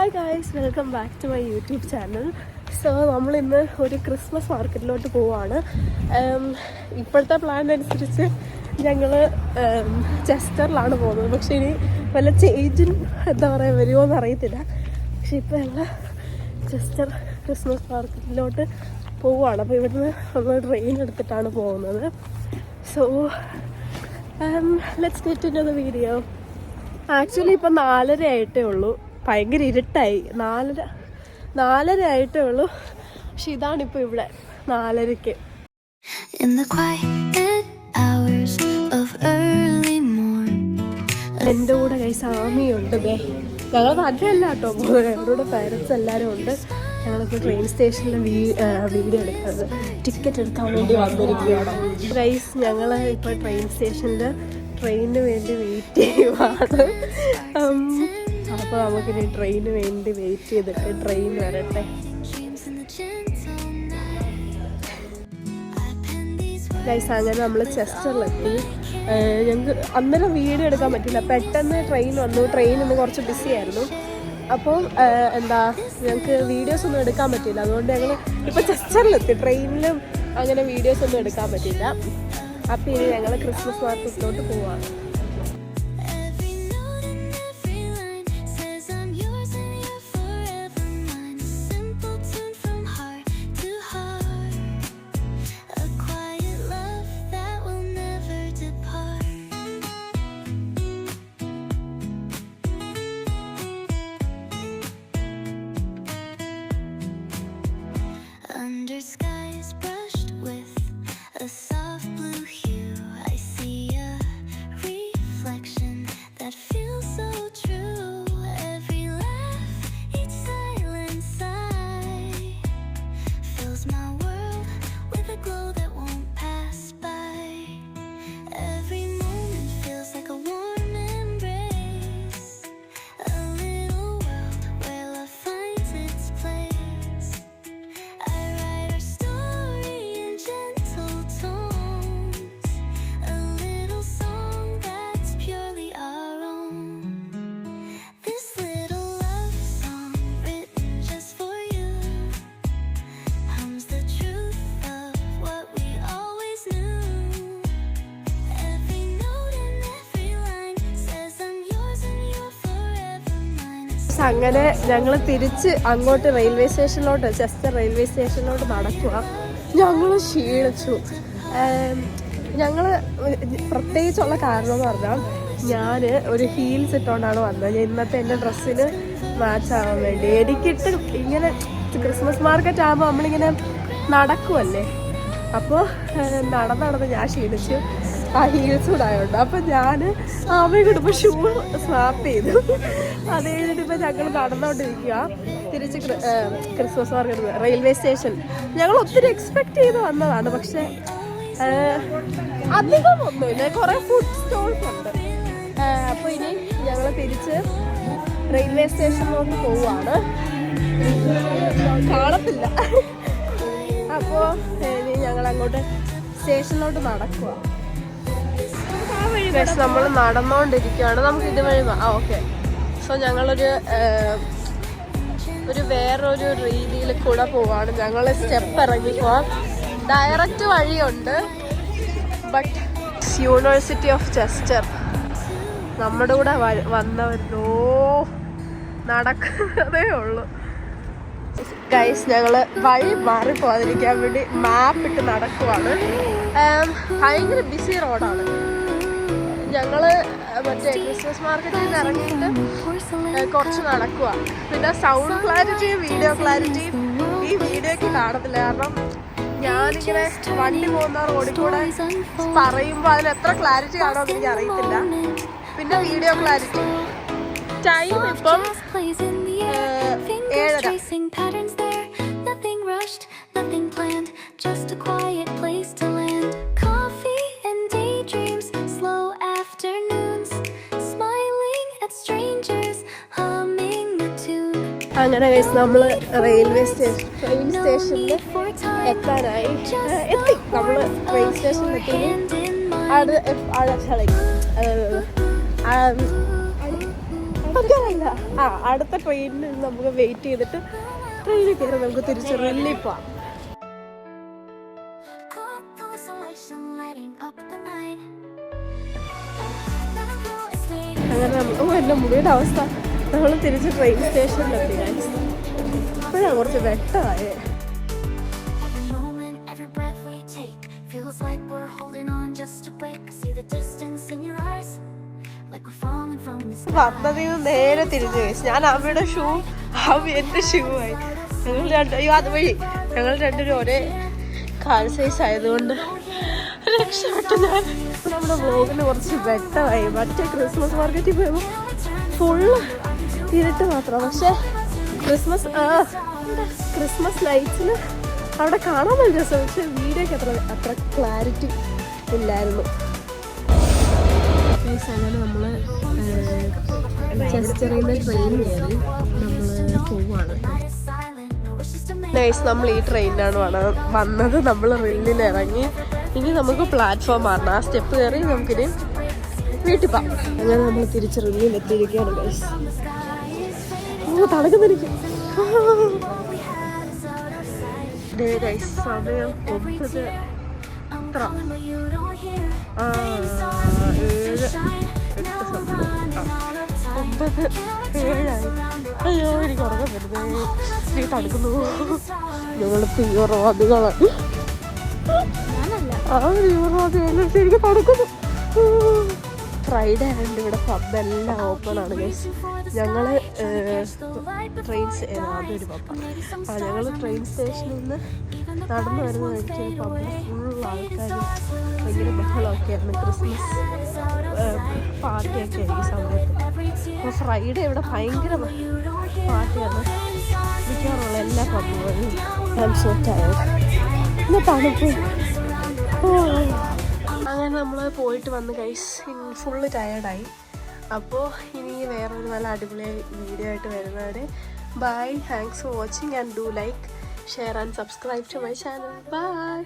Hi guys, welcome back to my YouTube channel. So നമ്മളിന്ന് ഒരു Christmas മാർക്കറ്റിലോട്ട് പോവാണ്. ഇപ്പോഴത്തെ പ്ലാൻ അനുസരിച്ച് ഞങ്ങൾ ചെസ്റ്ററിലാണ് പോകുന്നത്. പക്ഷേ ഇനി വല്ല ചേഞ്ചും എന്താ പറയുക വരുമോ എന്ന് അറിയത്തില്ല. പക്ഷേ ഇപ്പോൾ ഞങ്ങൾ ചെസ്റ്റർ ക്രിസ്മസ് മാർക്കറ്റിലോട്ട് പോവുകയാണ്. അപ്പോൾ ഇവിടുന്ന് നമ്മൾ ട്രെയിൻ എടുത്തിട്ടാണ് പോകുന്നത്. So let's get in the video. Actually ഇപ്പം 4:30 ആയിട്ടേ ഉള്ളൂ. ഭയങ്കര ഇരുട്ടായി. 4:30 ആയിട്ടേ ഉള്ളൂ. പക്ഷെ ഇതാണിപ്പോൾ ഇവിടെ 4:30. എൻ്റെ കൂടെ കൈ സാമിയുണ്ട്. ഞങ്ങൾ തന്നെയല്ല കേട്ടോ, എൻ്റെ കൂടെ പാരൻസ് എല്ലാവരും ഉണ്ട്. ഞങ്ങളിപ്പോൾ ട്രെയിൻ സ്റ്റേഷനിൽ വീഡിയോ എടുക്കുന്നത്, ടിക്കറ്റ് എടുക്കാൻ വേണ്ടി വന്നിരിക്കുകയാണ്. ഗൈസ്, ഞങ്ങൾ ഇപ്പോൾ ട്രെയിൻ സ്റ്റേഷനിൽ ട്രെയിനിന് വേണ്ടി വെയിറ്റ് ചെയ്യുവാണ്. അപ്പോൾ നമുക്കിനി ട്രെയിനിന് വേണ്ടി വെയിറ്റ് ചെയ്തിട്ട് ട്രെയിൻ വരട്ടെ. ഗൈസ്, അങ്ങനെ നമ്മൾ ചെസ്റ്ററിലെത്തി. ഞങ്ങൾക്ക് അന്നേരം വീഡിയോ എടുക്കാൻ പറ്റില്ല, പെട്ടെന്ന് ട്രെയിൻ വന്നു. ട്രെയിൻ ഇന്ന് കുറച്ച് ബിസി ആയിരുന്നു. അപ്പോൾ ഞങ്ങൾക്ക് വീഡിയോസ് ഒന്നും എടുക്കാൻ പറ്റില്ല. അതുകൊണ്ട് ഞങ്ങൾ ഇപ്പോൾ ചെസ്റ്ററിലെത്തി. ട്രെയിനിലും അങ്ങനെ വീഡിയോസ് ഒന്നും എടുക്കാൻ പറ്റില്ല. അപ്പോൾ ഇനി ഞങ്ങൾ ക്രിസ്മസ് മാർക്കറ്റിലോട്ട് പോവാണ്. Under skies brushed with a soft blue hue, I see a reflection that feels so true. Every laugh, each silent sigh fills my world with a glow that won't pass by. Every moment feels like a warm embrace, a little world where love finds its place. അങ്ങനെ ഞങ്ങൾ തിരിച്ച് അങ്ങോട്ട് railway സ്റ്റേഷനിലോട്ട്, Chester railway സ്റ്റേഷനിലോട്ട് നടക്കുക. ഞങ്ങൾ ക്ഷീണിച്ചു. ഞങ്ങൾ പ്രത്യേകിച്ചുള്ള കാരണം എന്ന് പറഞ്ഞാൽ, ഞാൻ ഒരു ഹീൽസ് ഇട്ടുകൊണ്ടാണ് വന്നത്. ഇന്നത്തെ എൻ്റെ ഡ്രസ്സിന് മാച്ച് ആവാൻ വേണ്ടി. എനിക്കിട്ട് ഇങ്ങനെ ക്രിസ്മസ് മാർക്കറ്റ് ആകുമ്പോൾ നമ്മളിങ്ങനെ നടക്കുമല്ലേ, അപ്പോൾ നടന്ന് ഞാൻ ക്ഷീണിച്ചു. ആ ഹീൽസ് കൂടെ ആയതുകൊണ്ട്. അപ്പം ഞാൻ അമ്മയും കൂടെ ഇപ്പോൾ ഷൂ സ്വാപ്പ് ചെയ്തു. അത് കഴിഞ്ഞിട്ട് ഇപ്പം ഞങ്ങൾ നടന്നുകൊണ്ടിരിക്കുക തിരിച്ച് ക്രിസ്മസ് മാർക്കറ്റ് റെയിൽവേ സ്റ്റേഷൻ. ഞങ്ങൾ ഒത്തിരി എക്സ്പെക്റ്റ് ചെയ്ത് വന്നതാണ്, പക്ഷേ അധികം ഒന്നുമില്ല. കുറേ ഫുഡ് സ്റ്റോൾസ് ഉണ്ട്. അപ്പോൾ ഇനി ഞങ്ങൾ തിരിച്ച് റെയിൽവേ സ്റ്റേഷനിലോട്ട് പോവുകയാണ്. കാണത്തില്ല. അപ്പോൾ ഇനി ഞങ്ങൾ അങ്ങോട്ട് സ്റ്റേഷനിലോട്ട് നടക്കുക. നമ്മൾ നടന്നുകൊണ്ടിരിക്കുകയാണ്. നമുക്ക് ഇതുവഴി ഓക്കെ. സോ ഞങ്ങളൊരു വേറൊരു രീതിയിൽ കൂടെ പോവാണ്. ഞങ്ങൾ സ്റ്റെപ്പ് ഇറങ്ങി പോവാം. ഡയറക്റ്റ് വഴിയുണ്ട്. ബട്ട് യൂണിവേഴ്സിറ്റി ഓഫ് ചെസ്റ്റർ നമ്മുടെ കൂടെ വന്നവരോ നടക്കുന്നതേ ഉള്ളൂ. ഗൈസ്, ഞങ്ങൾ വഴി മാറിപ്പോകാതിരിക്കാൻ വേണ്ടി മാപ്പ് ഇട്ട് നടക്കുവാണ്. ഭയങ്കര ബിസി റോഡാണ്. ഞങ്ങൾ മറ്റേ ക്രിസ്മസ് മാർക്കറ്റിൽ നിന്ന് ഇറങ്ങിയിട്ട് കുറച്ച് നടക്കുക. പിന്നെ സൗണ്ട് ക്ലാരിറ്റിയും വീഡിയോ ക്ലാരിറ്റിയും ഈ വീഡിയോയ്ക്ക് കാണത്തില്ല. കാരണം ഞാനിങ്ങനെ വണ്ടി പോകുന്ന റോഡിൽ കൂടെ പറയുമ്പോൾ അതിന് എത്ര ക്ലാരിറ്റി കാണുമെന്ന് എനിക്ക് അറിയത്തില്ല. പിന്നെ വീഡിയോ ക്ലാരിറ്റി ടൈം ഇപ്പം 7:30. അങ്ങനെ നമ്മൾ ട്രെയിൻ സ്റ്റേഷനിൽ എത്താനായി. നമ്മൾ ട്രെയിൻ സ്റ്റേഷനിൽ എത്തി. ഭയങ്കരല്ല. അടുത്ത ട്രെയിനിൽ നമുക്ക് വെയിറ്റ് ചെയ്തിട്ട് ട്രെയിനിൽ കയറി നമുക്ക് തിരിച്ച് റില്ലി പോവാം. അങ്ങനെ നമുക്ക് എൻ്റെ മുടിയുടെ അവസ്ഥ നമ്മൾ തിരിച്ച് ട്രെയിൻ സ്റ്റേഷനിലെത്തി. ഇപ്പോഴാണ് കുറച്ച് വ്യക്തമായേ. വന്നതിൽ നിന്ന് നേരെ തിരിഞ്ഞു പോയി. ഞാൻ അമ്മയുടെ ഷൂ, അമ്മ എൻ്റെ ഷൂ ആയി. അതുവഴി ഞങ്ങൾ രണ്ടുപേരും ഒരേ കാൽ സൈസ് ആയതുകൊണ്ട് രക്ഷപ്പെട്ടു. ഞാൻ നമ്മുടെ വ്ലോഗിന് കുറച്ച് വ്യക്തമായി. മറ്റേ ക്രിസ്മസ് മാർക്കറ്റിൽ പോയപ്പോൾ ഫുള്ള് ഇരുട്ട് മാത്രം. പക്ഷെ ക്രിസ്മസ് ലൈറ്റ്സിന് അവിടെ കാണാൻ നല്ല രസം. പക്ഷെ വീഡിയോക്ക് അത്ര ക്ലാരിറ്റി ഇല്ലായിരുന്നു. അങ്ങനെ നമ്മൾ ചെസ്റ്ററിൽ നിന്ന് ട്രെയിൻ കയറി നമ്മൾ പോവാണ്. നമ്മൾ ഈ ട്രെയിനിലാണ് വന്നത്. നമ്മൾ റില്ലിൽ ഇറങ്ങി ഇനി നമുക്ക് പ്ലാറ്റ്ഫോം മാറണം. ആ സ്റ്റെപ്പ് കയറി നമുക്കിനി വീട്ടിൽ പോകാം. അങ്ങനെ നമ്മൾ തിരിച്ച് റില്ലിൽ എത്തിയിരിക്കുകയാണ് ഗൈസ്. തണുക്കുന്നിരിക്കും. സമയം 9 7 അയ്യോ എനിക്ക് ഉറങ്ങാൻ വരുന്നേ. നീ തണുക്കുന്നു. ഞങ്ങൾ തീവ്രവാദികളാണ്. ശരിക്കും തണുക്കുന്നു. ഫ്രൈഡേ ആയതുകൊണ്ട് ഇവിടെ പബ്ബെല്ലാം ഓപ്പണാണ് ഗൈസ്. ഞങ്ങൾ അതൊരു പബ്ബാണ്. ഞങ്ങൾ ട്രെയിൻ സ്റ്റേഷനിൽ നിന്ന് നടന്നു വരുന്ന വഴിക്ക് പബ്ബിൽ ഫുൾ ആൾക്കാർ ഭയങ്കര ബഹളമൊക്കെയായിരുന്നു. ക്രിസ്മസ് പാർട്ടിയൊക്കെ ഈ സമയത്ത്. അപ്പോൾ ഫ്രൈഡേ ഇവിടെ ഭയങ്കര പാർട്ടിയാണ് മിക്കവാറുള്ള എല്ലാ പബ്ബുകളിലും. ഇന്ന് തണുപ്പ്. അങ്ങനെ നമ്മൾ പോയിട്ട് വന്ന് ഗൈസ് ഫുള്ള് ടയേർഡായി. അപ്പോൾ ഇനി വേറൊരു നല്ല അടിപൊളി വീഡിയോ ആയിട്ട് വരുന്നവരെ bye. Thanks for watching and do like, share and subscribe to my channel. By.